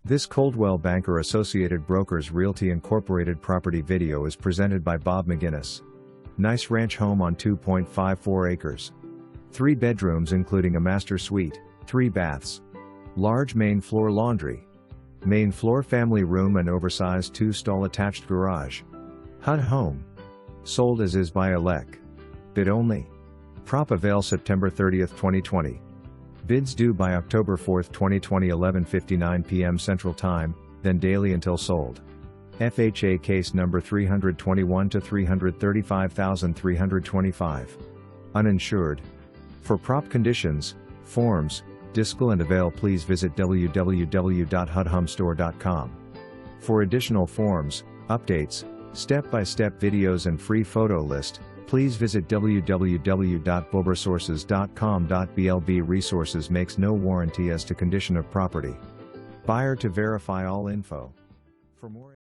This Coldwell Banker Associated Brokers Realty Incorporated property video is presented by Bob McGinnis. Nice ranch home on 2.54 acres. 3 bedrooms including a master suite, 3 baths. Large main floor laundry. Main floor family room and oversized 2-stall attached garage. HUD home. Sold as is by elect. Bid only. Prop avail September 30, 2020. Bids due by October 4, 2020 11:59 p.m. Central Time, then daily until sold. FHA case number 321 to 335,325. Uninsured. For prop conditions, forms, discal and avail please visit www.hudhomestore.com. For additional forms, updates, step-by-step videos and free photo list, please visit www.bobersources.com.blb. Resources makes no warranty as to condition of property. Buyer to verify all info. For more